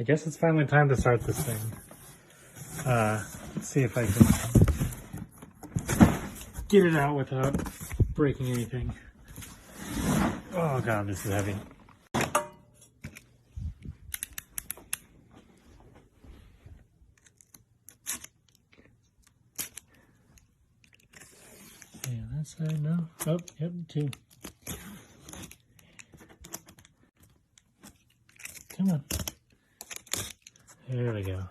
I guess it's finally time to start this thing. Let's see if I can get it out without breaking anything. Oh god, this is heavy. Yeah, that side, no. Oh, yep, 2. Come on. There we go.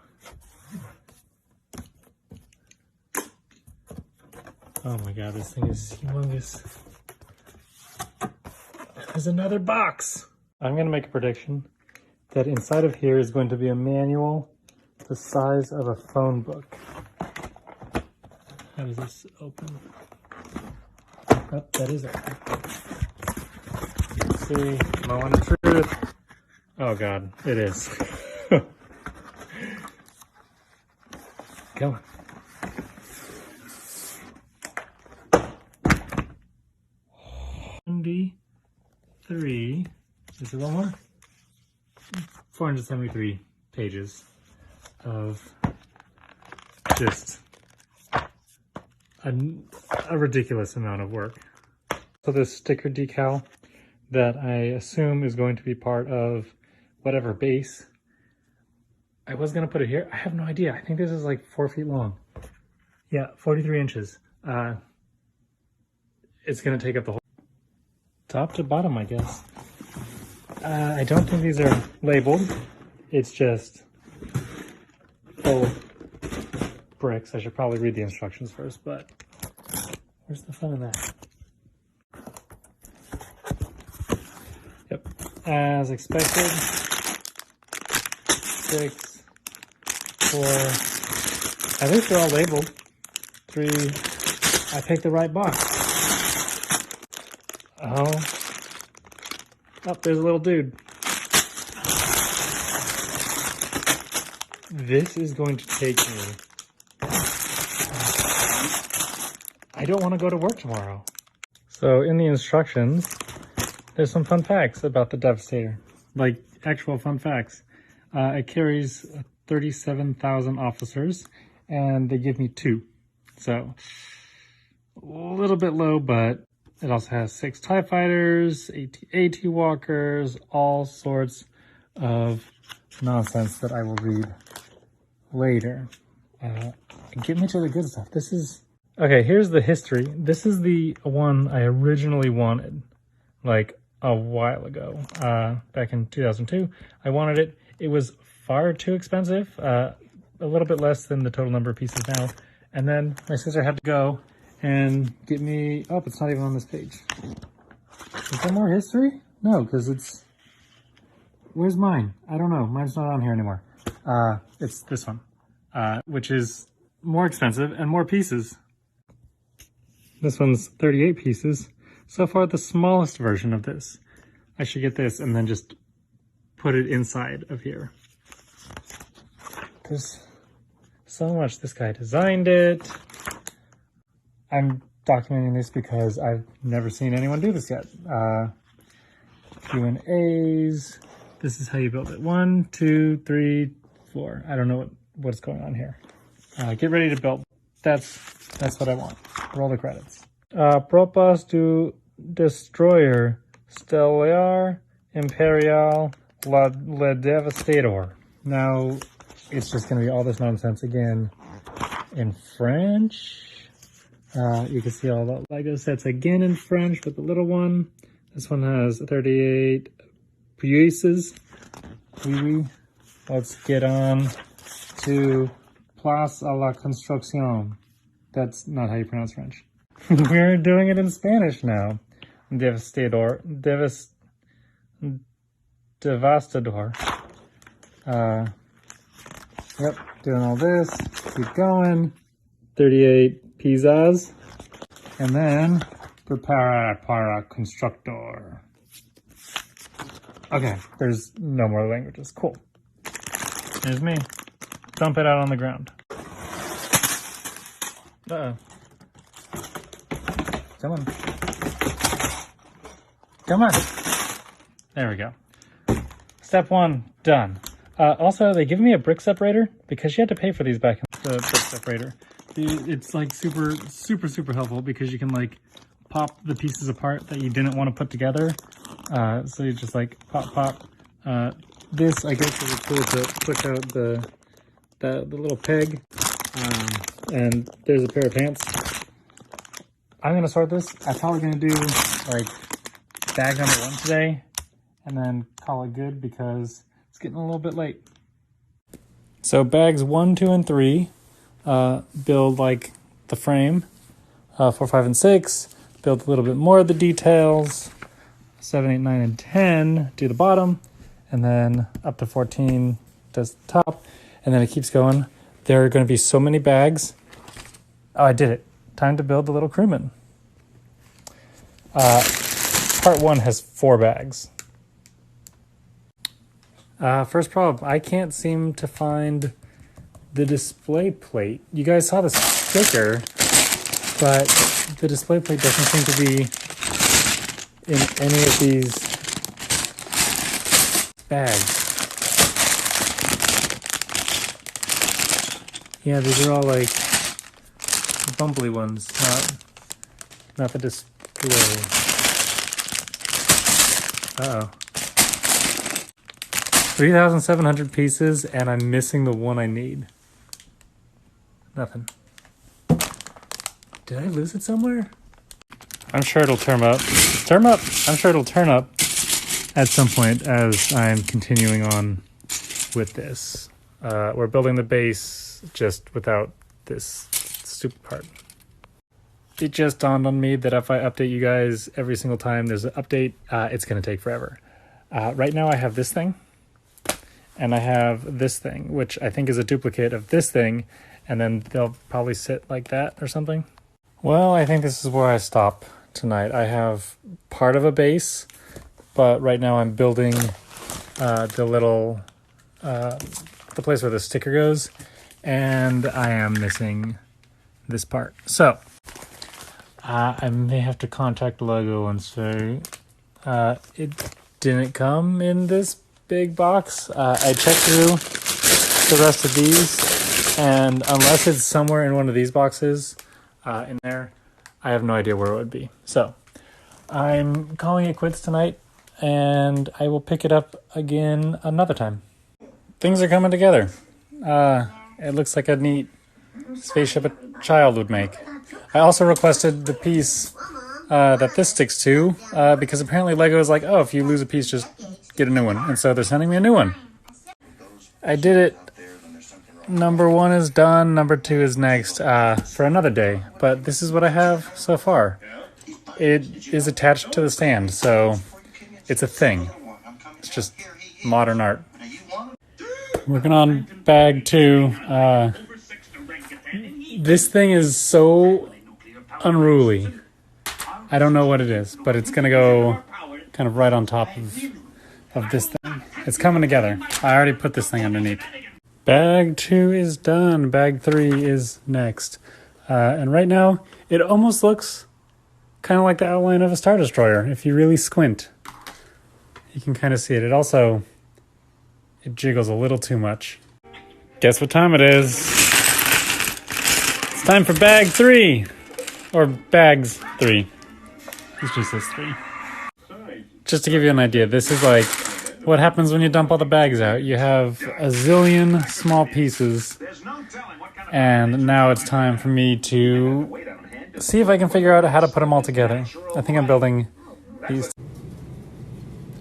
Oh my god, this thing is humongous. There's another box! I'm gonna make a prediction that inside of here is going to be a manual the size of a phone book. How does this open? Oh, that is open. Let's see, moment of truth. Oh god, it is. Come on. Three. Is there one more? 473 pages of just a ridiculous amount of work. So this sticker decal that I assume is going to be part of whatever base. I was going to put it here. I have no idea. I think this is like 4 feet long. Yeah, 43 inches. It's going to take up the whole top to bottom, I guess. I don't think these are labeled. It's just full bricks. I should probably read the instructions first, but where's the fun in that? Yep, as expected. 6, 4. I think they're all labeled. 3. I picked the right box. Oh, there's a little dude. This is going to take me. I don't want to go to work tomorrow. So in the instructions, there's some fun facts about the Devastator. Like actual fun facts. It carries 37,000 officers and they give me 2. So a little bit low, but it also has 6 TIE fighters, 8 AT walkers, all sorts of nonsense that I will read later. Get me to the good stuff. This is... Okay, here's the history. This is the one I originally wanted, like a while ago, back in 2002. I wanted it. It was far too expensive, a little bit less than the total number of pieces now. And then my sister had to go and get me... Oh, it's not even on this page. Is there more history? No, because it's... Where's mine? I don't know. Mine's not on here anymore. It's this one, which is more expensive and more pieces. This one's 38 pieces. So far, the smallest version of this. I should get this and then just put it inside of here. There's so much. This guy designed it. I'm documenting this because I've never seen anyone do this yet. Q&As. This is how you build it. 1, 2, 3, 4. I don't know what's going on here. Get ready to build. That's what I want. Roll the credits. Propos du Destroyer Stellar Imperial Le Devastator. Now, it's just going to be all this nonsense again in French. You can see all the Lego sets again in French with the little one. This one has 38 pieces. Oui. Let's get on to Place à la Construction. That's not how you pronounce French. We're doing it in Spanish now. Devastador. Devastador. Yep, doing all this. Keep going. 38 pizzas. And then prepara para constructor. Okay, there's no more languages. Cool. Here's me. Dump it out on the ground. Uh-oh. Come on. Come on. There we go. Step 1, done. Also, they give me a brick separator because you had to pay for these back in the brick separator. It's like super helpful because you can like pop the pieces apart that you didn't want to put together. So you just like pop. This I guess is a tool to push out the little peg. And there's a pair of pants. I'm gonna sort this. I'm probably gonna do like bag number 1 today and then call it good because it's getting a little bit late. So bags 1, 2, and 3 build like the frame. 4, 5, and 6 build a little bit more of the details. 7, 8, 9, and 10 do the bottom, and then up to 14 does the top, and then it keeps going. There are going to be so many bags. Oh, I did it. Time to build the little crewman. Part 1 has 4 bags. First problem, I can't seem to find the display plate. You guys saw the sticker, but the display plate doesn't seem to be in any of these bags. Yeah, these are all like bumbly ones, not the display. Uh-oh. 3,700 pieces, and I'm missing the one I need. Nothing. Did I lose it somewhere? I'm sure it'll turn up. I'm sure it'll turn up at some point as I'm continuing on with this. We're building the base just without this stupid part. It just dawned on me that if I update you guys every single time there's an update, it's going to take forever. Right now I have this thing, and I have this thing, which I think is a duplicate of this thing, and then they'll probably sit like that or something. Well, I think this is where I stop tonight. I have part of a base, but right now I'm building the place where the sticker goes, and I am missing this part. So I may have to contact Lego and say it didn't come in this big box. I checked through the rest of these, and unless it's somewhere in one of these boxes in there, I have no idea where it would be. So I'm calling it quits tonight, and I will pick it up again another time. Things are coming together. It looks like a neat spaceship a child would make. I also requested the piece that this sticks to, because apparently Lego is like, oh, if you lose a piece, just get a new one. And so they're sending me a new one. I did it. Number 1 is done. Number 2 is next for another day. But this is what I have so far. It is attached to the stand, so it's a thing. It's just modern art. Working on bag 2. This thing is so unruly. I don't know what it is, but it's going to go kind of right on top of this thing. It's coming together. I already put this thing underneath. Bag 2 is done. Bag 3 is next. And right now, it almost looks kind of like the outline of a Star Destroyer. If you really squint, you can kind of see it. It jiggles a little too much. Guess what time it is? It's time for bag 3. Or bags 3. It's just this 3. Just to give you an idea, this is like what happens when you dump all the bags out. You have a zillion small pieces, and now it's time for me to see if I can figure out how to put them all together. I think I'm building these.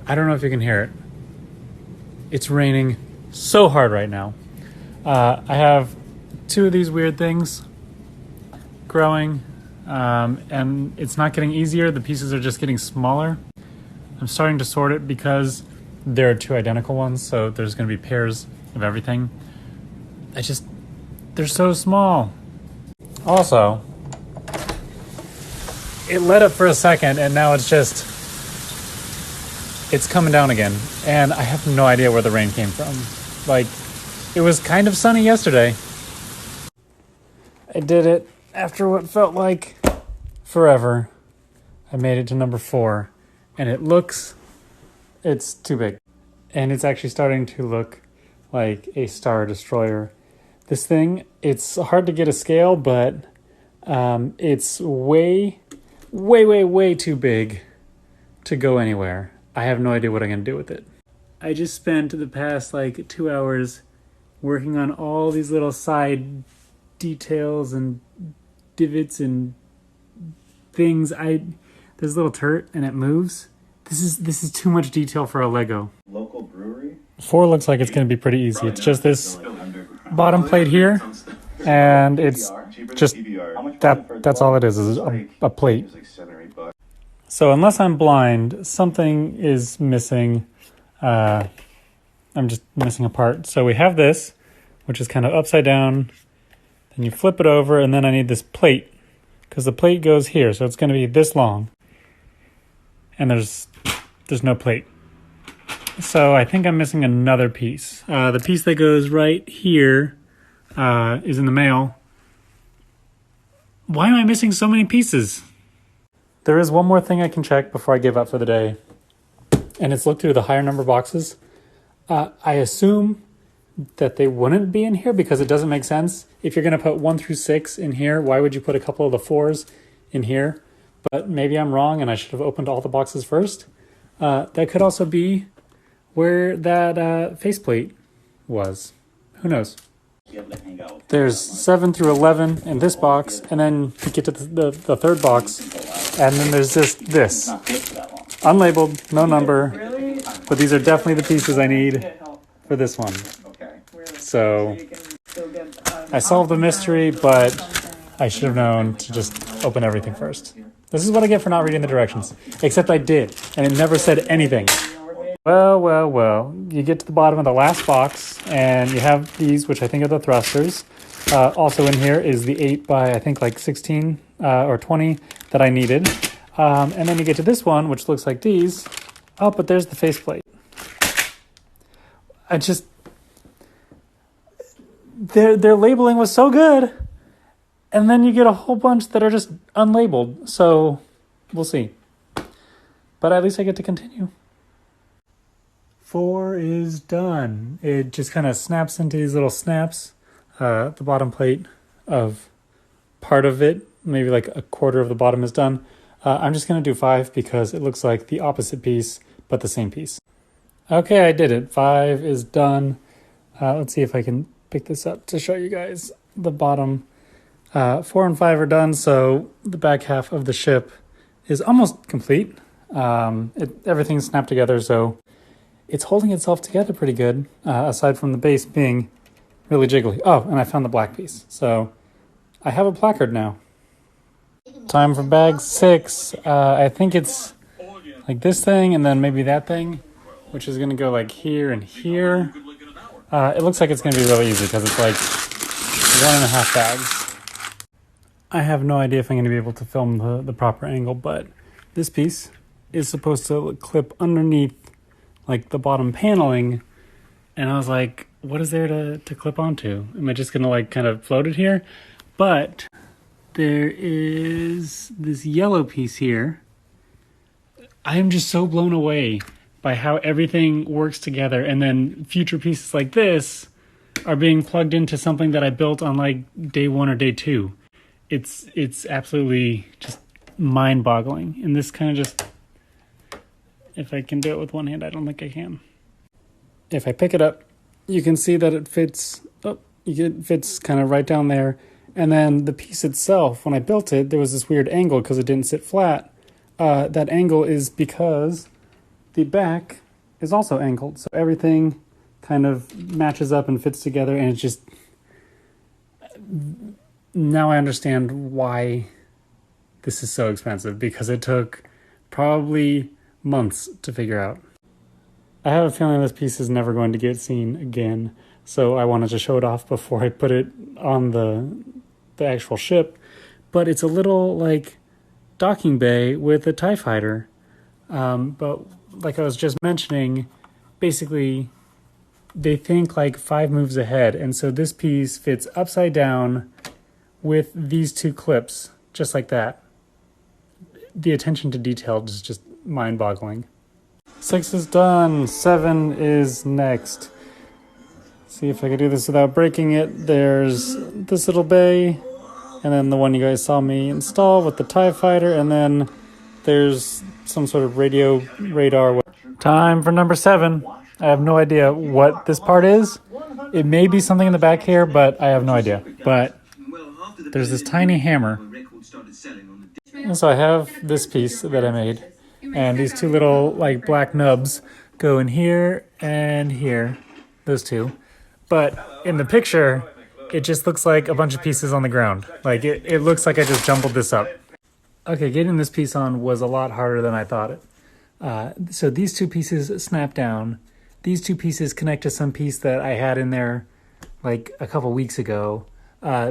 I don't know if you can hear it. It's raining so hard right now. I have 2 of these weird things growing, and it's not getting easier. The pieces are just getting smaller. I'm starting to sort it because there are 2 identical ones, so there's going to be pairs of everything. They're so small. Also, it let up for a second, and now it's coming down again, and I have no idea where the rain came from. Like, it was kind of sunny yesterday. I did it after what felt like forever. I made it to number 4, and it's too big. And it's actually starting to look like a Star Destroyer. This thing, it's hard to get a scale, but it's way too big to go anywhere. I have no idea what I'm going to do with it. I just spent the past like 2 hours working on all these little side details and divots and things. There's a little turret and it moves. This is too much detail for a Lego. Local brewery? 4 looks like it's going to be pretty easy. It's just this bottom plate here, and it's just that's all it is a plate. So unless I'm blind, something is missing. I'm just missing a part. So we have this, which is kind of upside down. Then you flip it over, and then I need this plate, because the plate goes here, so it's going to be this long. And there's no plate. So I think I'm missing another piece. The piece that goes right here is in the mail. Why am I missing so many pieces? There is one more thing I can check before I give up for the day, and it's look through the higher number boxes. I assume that they wouldn't be in here because it doesn't make sense. If you're going to put 1 through 6 in here, why would you put a couple of the 4s in here? But maybe I'm wrong and I should have opened all the boxes first. That could also be where that faceplate was. Who knows? There's 7 through 11 in this box, and then you get to the third box, and then there's just this. Unlabeled, no number, but these are definitely the pieces I need for this one. So I solved the mystery, but I should have known to just open everything first. This is what I get for not reading the directions. Except I did, and it never said anything. Well. You get to the bottom of the last box, and you have these, which I think are the thrusters. Also in here is the 8 by, I think, like 16 or 20 that I needed. And then you get to this one, which looks like these. Oh, but there's the faceplate. Their labeling was so good. And then you get a whole bunch that are just unlabeled. So we'll see. But at least I get to continue. 4 is done. It just kind of snaps into these little snaps. The bottom plate of part of it, maybe like a quarter of the bottom is done. I'm just going to do 5 because it looks like the opposite piece, but the same piece. Okay, I did it. 5 is done. Let's see if I can pick this up to show you guys the bottom. 4 and 5 are done, so the back half of the ship is almost complete. Everything's snapped together, so it's holding itself together pretty good, aside from the base being really jiggly. Oh, and I found the black piece, so I have a placard now. Time for bag 6. I think it's like this thing and then maybe that thing, which is going to go like here and here. It looks like it's going to be really easy because it's like 1.5 bags. I have no idea if I'm going to be able to film the proper angle, but this piece is supposed to clip underneath like the bottom paneling, and I was like, what is there to clip onto? Am I just going to like kind of float it here? But there is this yellow piece here. I am just so blown away by how everything works together, and then future pieces like this are being plugged into something that I built on like day 1 or day 2. It's absolutely just mind-boggling. And this kind of just, if I can do it with one hand, I don't think I can. If I pick it up, you can see that it fits. It fits kind of right down there. And then the piece itself, when I built it, there was this weird angle because it didn't sit flat. That angle is because the back is also angled. So everything kind of matches up and fits together, and it's just... Now I understand why this is so expensive, because it took probably months to figure out. I have a feeling this piece is never going to get seen again, so I wanted to show it off before I put it on the actual ship. But it's a little like docking bay with a TIE fighter. But like I was just mentioning, basically they think like 5 moves ahead, and so this piece fits upside down with these 2 clips, just like that. The attention to detail is just mind-boggling. 6 is done. 7 is next. See if I can do this without breaking it. There's this little bay, and then the one you guys saw me install with the TIE Fighter, and then there's some sort of radio radar. Time for number 7. I have no idea what this part is. It may be something in the back here, but I have no idea. But there's this tiny hammer. And so I have this piece that I made, and these two little like black nubs go in here and here, those two. But in the picture, it just looks like a bunch of pieces on the ground. Like it looks like I just jumbled this up. Okay, getting this piece on was a lot harder than I thought it. So these two pieces snap down. These two pieces connect to some piece that I had in there like a couple weeks ago.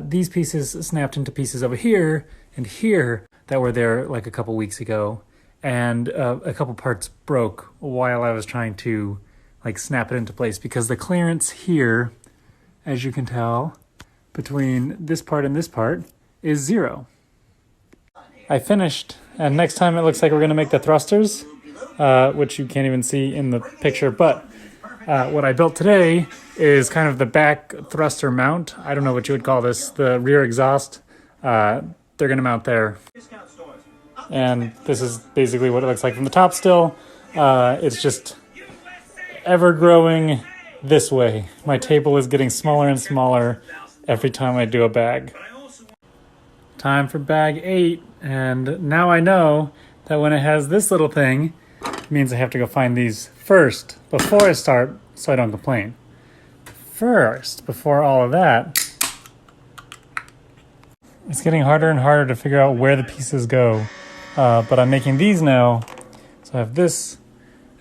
These pieces snapped into pieces over here and here that were there like a couple weeks ago. And a couple parts broke while I was trying to like snap it into place, because the clearance here, as you can tell, between this part and this part is 0. I finished, and next time it looks like we're going to make the thrusters, which you can't even see in the picture, but what I built today is kind of the back thruster mount. I don't know what you would call this, the rear exhaust. They're going to mount there. And this is basically what it looks like from the top still. It's just ever growing this way. My table is getting smaller and smaller every time I do a bag. Time for bag 8, and now I know that when it has this little thing, it means I have to go find these first before I start, so I don't complain. First, before all of that, it's getting harder and harder to figure out where the pieces go, but I'm making these now. So I have this,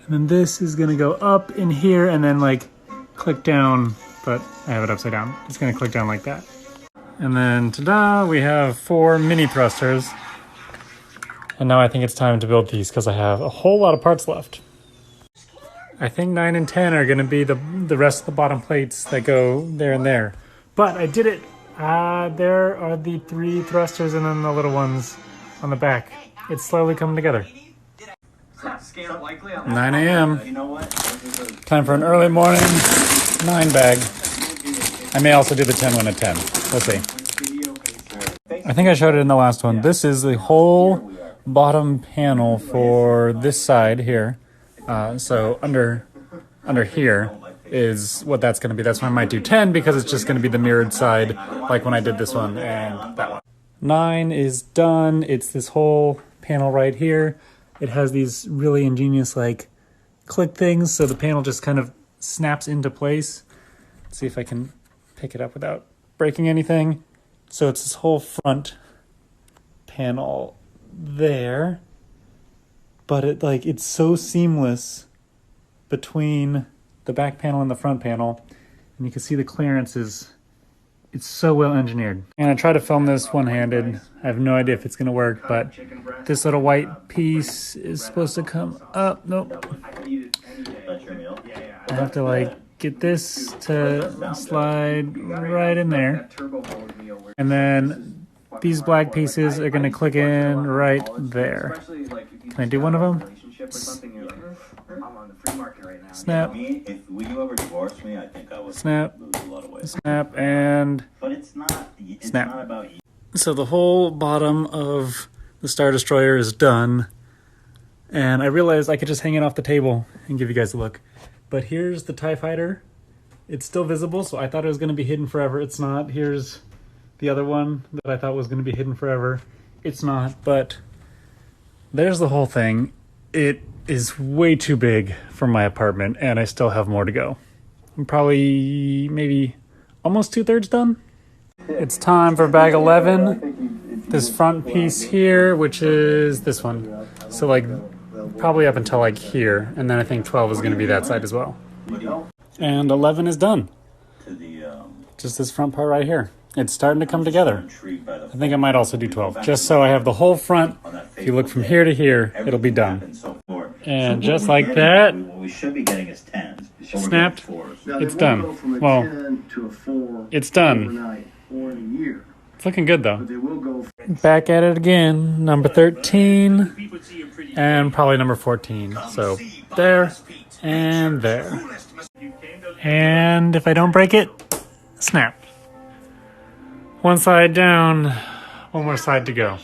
and then this is going to go up in here and then like click down, but I have it upside down. It's going to click down like that. And then, ta-da, we have 4 mini thrusters. And now I think it's time to build these because I have a whole lot of parts left. I think 9 and 10 are going to be the rest of the bottom plates that go there and there. But I did it. There are the 3 thrusters and then the little ones on the back. It's slowly coming together. 9 a.m. Time for an early morning 9 bag. I may also do the 10 one at 10. We'll see. I think I showed it in the last one. This is the whole bottom panel for this side here. So under here is what that's going to be. That's why I might do 10, because it's just going to be the mirrored side, like when I did this one and that one. 9 is done. It's this whole panel right here. It has these really ingenious like click things, so the panel just kind of snaps into place. Let's see if I can pick it up without breaking anything. So it's this whole front panel there, but it's so seamless between the back panel and the front panel, and you can see the clearances. It's so well engineered. And I try to film this one-handed. I have no idea if it's gonna work, but this little white piece is supposed to come up. Nope. I have to like get this to slide right in there. And then these black pieces are gonna click in right there. Can I do one of them? Snap. Snap. Snap and snap. So the whole bottom of the Star Destroyer is done. And I realized I could just hang it off the table and give you guys a look. But here's the TIE Fighter. It's still visible, so I thought it was going to be hidden forever. It's not. Here's the other one that I thought was going to be hidden forever. It's not, but there's the whole thing. It is way too big for my apartment, and I still have more to go. I'm probably maybe almost 2/3 done. It's time for bag 11. This front piece here, which is this one. So like probably up until like here, and then I think 12 is going to be that side as well. And 11 is done. Just this front part right here. It's starting to come together. I think I might also do 12, just so I have the whole front. If you look from here to here, it'll be done. And just like that, snapped, it's done. Well, it's done. It's looking good though. Back at it again, number 13, and probably number 14. So there and there. And if I don't break it, snap. One side down, one more side to go.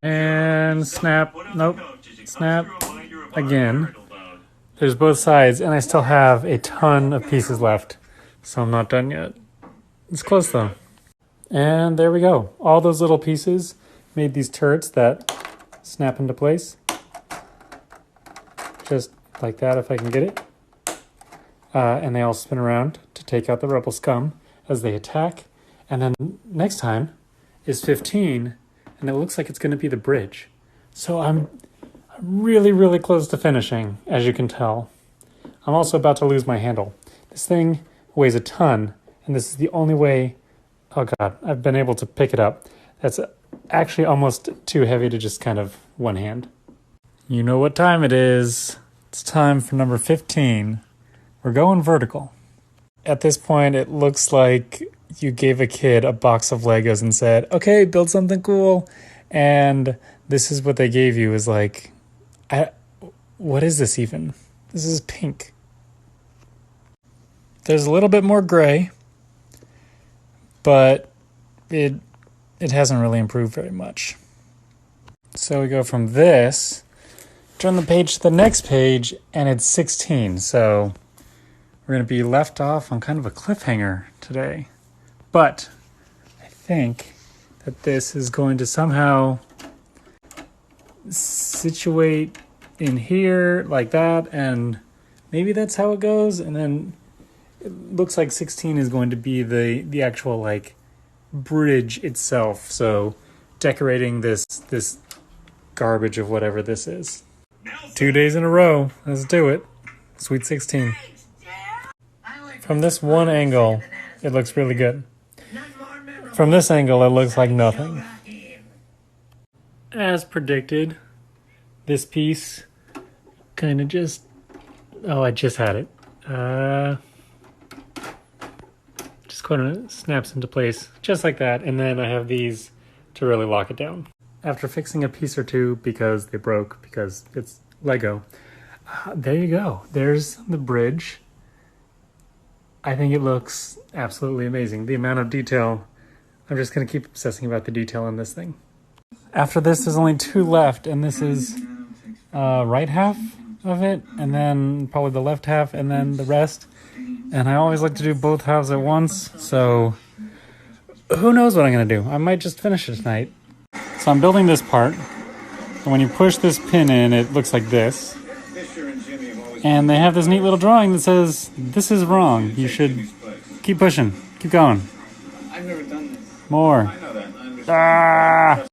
And snap, nope, snap again. There's both sides, and I still have a ton of pieces left, so I'm not done yet. It's close though. And there we go. All those little pieces made these turrets that snap into place. Just like that, if I can get it. And they all spin around to take out the rebel scum as they attack. And then next time is 15, and it looks like it's going to be the bridge. So I'm really, really close to finishing, as you can tell. I'm also about to lose my handle. This thing weighs a ton, and this is the only way, oh God, I've been able to pick it up. That's actually almost too heavy to just kind of one hand. You know what time it is. It's time for number 15. We're going vertical. At this point, it looks like you gave a kid a box of Legos and said, okay, build something cool. And this is what they gave you, is like, what is this even? This is pink. There's a little bit more gray, but it hasn't really improved very much. So we go from this, turn the page to the next page, and it's 16. So we're going to be left off on kind of a cliffhanger today. But I think that this is going to somehow situate in here like that, and maybe that's how it goes. And then it looks like 16 is going to be the actual like bridge itself. So decorating this garbage of whatever this is. 2 days in a row. Let's do it. Sweet 16. From this one angle, it looks really good. From this angle, it looks like nothing. As predicted, this piece kind of just... Oh, I just had it. Just kind of snaps into place, just like that. And then I have these to really lock it down. After fixing a piece or two because they broke, because it's Lego, there you go. There's the bridge. I think it looks absolutely amazing. The amount of detail, I'm just going to keep obsessing about the detail in this thing. After this, there's only 2 left, and this is right half of it, and then probably the left half, and then the rest. And I always like to do both halves at once, so who knows what I'm going to do. I might just finish it tonight. So I'm building this part, and when you push this pin in, it looks like this. And they have this neat little drawing that says, this is wrong. You should keep pushing. Keep going. I've never done this. More. I know that.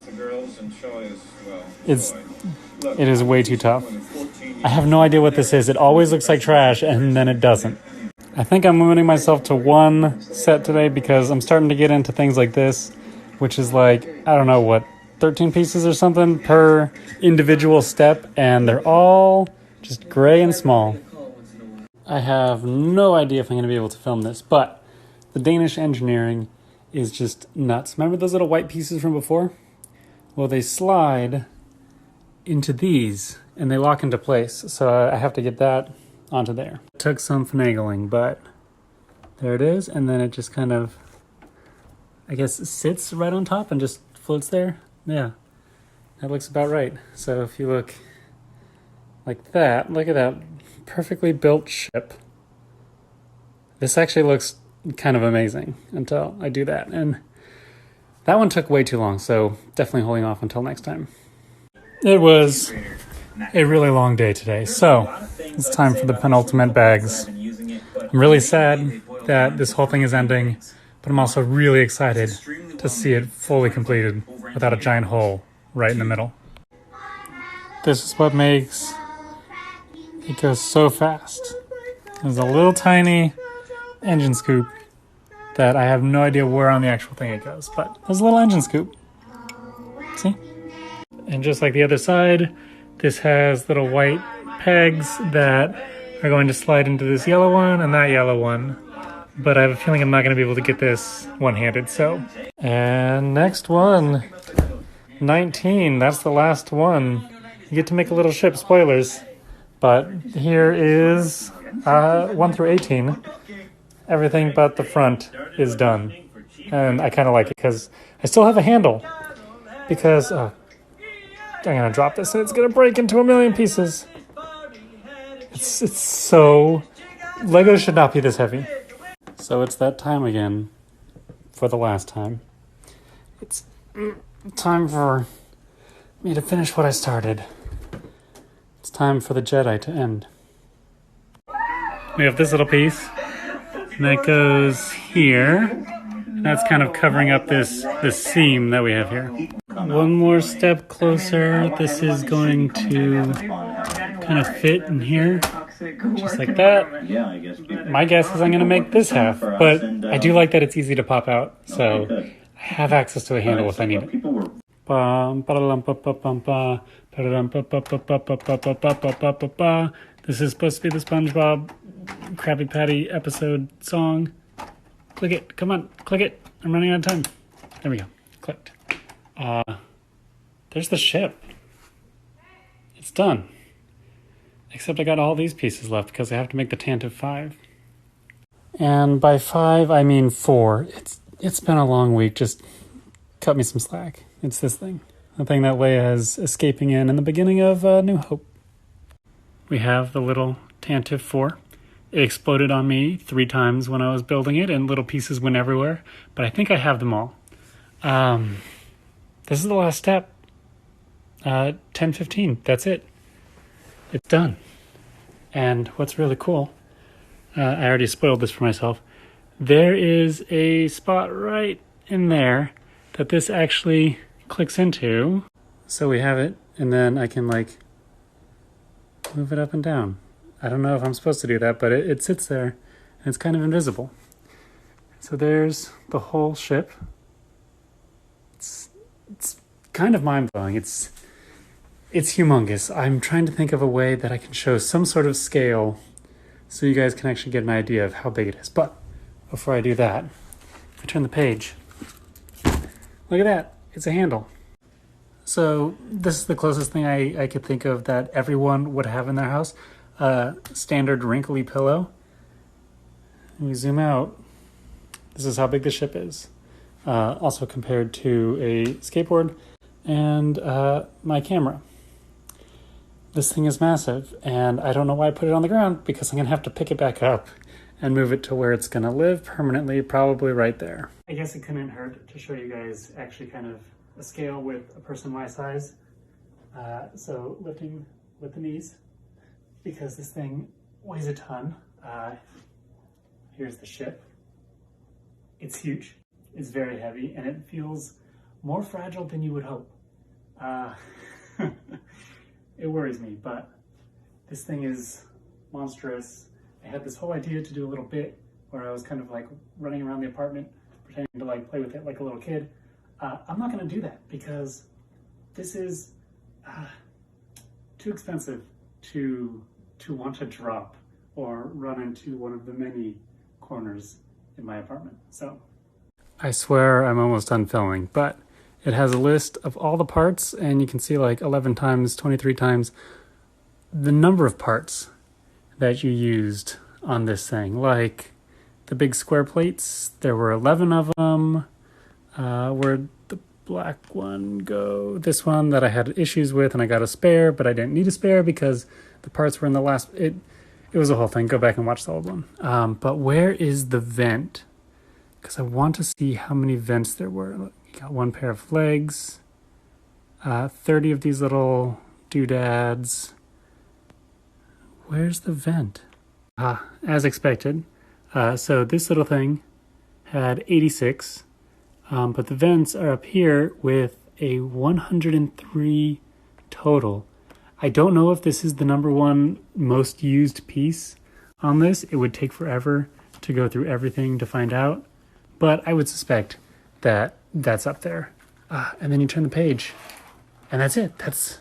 It is way too tough. I have no idea what this is. It always looks like trash, and then it doesn't. I think I'm limiting myself to one set today because I'm starting to get into things like this, which is like, I don't know what, 13 pieces or something per individual step, and they're all just gray and small. I have no idea if I'm going to be able to film this, but the Danish engineering is just nuts. Remember those little white pieces from before? Well, they slide into these, and they lock into place, so I have to get that onto there. It took some finagling, but there it is, and then it just kind of, I guess, sits right on top and just floats there. Yeah, that looks about right. So if you look like that, look at that perfectly built ship. This actually looks kind of amazing until I do that. And that one took way too long, so definitely holding off until next time. It was a really long day today, so it's time for the penultimate bags. I'm really sad that this whole thing is ending, but I'm also really excited to see it fully completed without a giant hole right in the middle. This is what makes it go so fast. There's a little tiny engine scoop that I have no idea where on the actual thing it goes, but there's a little engine scoop. See? And just like the other side, this has little white pegs that are going to slide into this yellow one and that yellow one. But I have a feeling I'm not going to be able to get this one-handed, so. And next one, 19, that's the last one. You get to make a little ship, spoilers. But here is 1 through 18. Everything but the front is done. And I kind of like it because I still have a handle. Because I'm going to drop this and it's going to break into a million pieces. It's so... Lego should not be this heavy. So it's that time again. For the last time. It's time for me to finish what I started. It's time for the Jedi to end. We have this little piece. And that goes here. And that's kind of covering up this seam that we have here. One more step closer. This is going to kind of fit in here. Just like that. My guess is I'm going to make this half. But I do like that it's easy to pop out. So I have access to a handle if I need it. This is supposed to be the SpongeBob Krabby Patty episode song. Click it. Come on. Click it. I'm running out of time. There we go. Clicked. There's the ship. It's done. Except I got all these pieces left because I have to make the Tantive 5. And by 5, I mean 4. It's been a long week. Just cut me some slack. It's this thing. The thing that Leia is escaping in the beginning of New Hope. We have the little Tantive 4. It exploded on me 3 times when I was building it, and little pieces went everywhere. But I think I have them all. This is the last step. 10:15. That's it. It's done. And what's really cool, I already spoiled this for myself. There is a spot right in there that this actually clicks into. So we have it, and then I can like move it up and down. I don't know if I'm supposed to do that, but it sits there, and it's kind of invisible. So there's the whole ship. It's kind of mind-blowing. It's humongous. I'm trying to think of a way that I can show some sort of scale so you guys can actually get an idea of how big it is. But before I do that, if I turn the page, look at that. It's a handle. So this is the closest thing I could think of that everyone would have in their house. Standard wrinkly pillow. When we zoom out, this is how big the ship is. Also compared to a skateboard and my camera. This thing is massive, and I don't know why I put it on the ground, because I'm going to have to pick it back up and move it to where it's going to live permanently, probably right there. I guess it couldn't hurt to show you guys actually kind of a scale with a person my size. So lifting with the knees, because this thing weighs a ton. Here's the ship. It's huge. It's very heavy, and it feels more fragile than you would hope. It worries me, but this thing is monstrous. I had this whole idea to do a little bit where I was kind of like running around the apartment, pretending to like play with it like a little kid. I'm not gonna do that because this is too expensive to want to drop or run into one of the many corners in my apartment. So I swear I'm almost done filming, but it has a list of all the parts, and you can see like 11 times, 23 times the number of parts that you used on this thing. Like the big square plates, there were 11 of them. Where'd the black one go? This one that I had issues with, and I got a spare, but I didn't need a spare because the parts were in the last... It was a whole thing. Go back and watch the old one. But where is the vent? Because I want to see how many vents there were. Look, you got one pair of legs, 30 of these little doodads. Where's the vent? As expected. So this little thing had 86, but the vents are up here with a 103 total. I don't know if this is the number one most used piece on this. It would take forever to go through everything to find out, but I would suspect that that's up there. And then you turn the page, and that's it. That's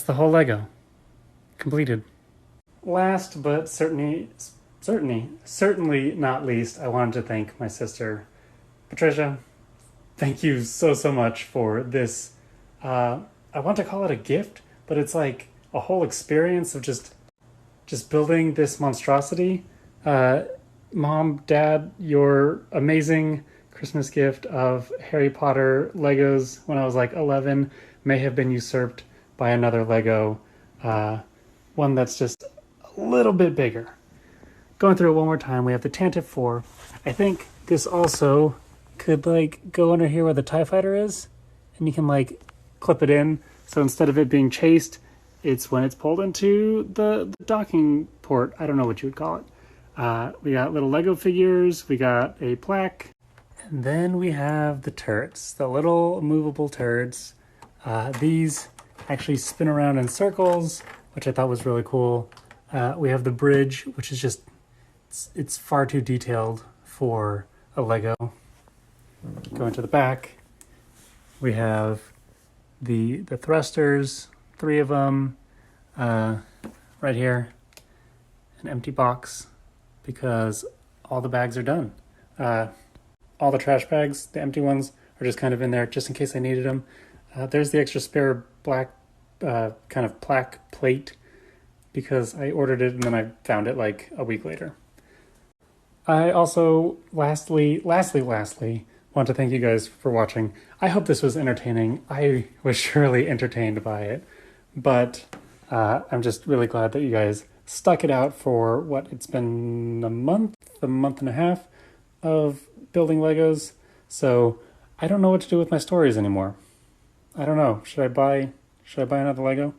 the whole Lego. Completed. Last but certainly not least, I wanted to thank my sister, Patricia. Thank you so much for this. I want to call it a gift, but it's like a whole experience of just building this monstrosity. Mom, Dad, your amazing Christmas gift of Harry Potter Legos when I was like 11 may have been usurped by another Lego, one that's just a little bit bigger. Going through it one more time, we have the Tantive 4. I think this also could like go under here where the TIE Fighter is, and you can like clip it in. So instead of it being chased, it's when it's pulled into the docking port. I don't know what you would call it. We got little Lego figures, we got a plaque, and then we have the turrets, the little movable turrets. These actually spin around in circles, which I thought was really cool. We have the bridge, which is just, it's far too detailed for a Lego. Going to the back, we have the thrusters, 3 of them, right here, an empty box, because all the bags are done. All the trash bags, the empty ones, are just kind of in there just in case I needed them. There's the extra spare black kind of plaque plate because I ordered it and then I found it like a week later. I also, lastly, want to thank you guys for watching. I hope this was entertaining. I was surely entertained by it, but I'm just really glad that you guys stuck it out for what, it's been a month and a half of building Legos. So I don't know what to do with my stories anymore. I don't know. Should I buy another Lego?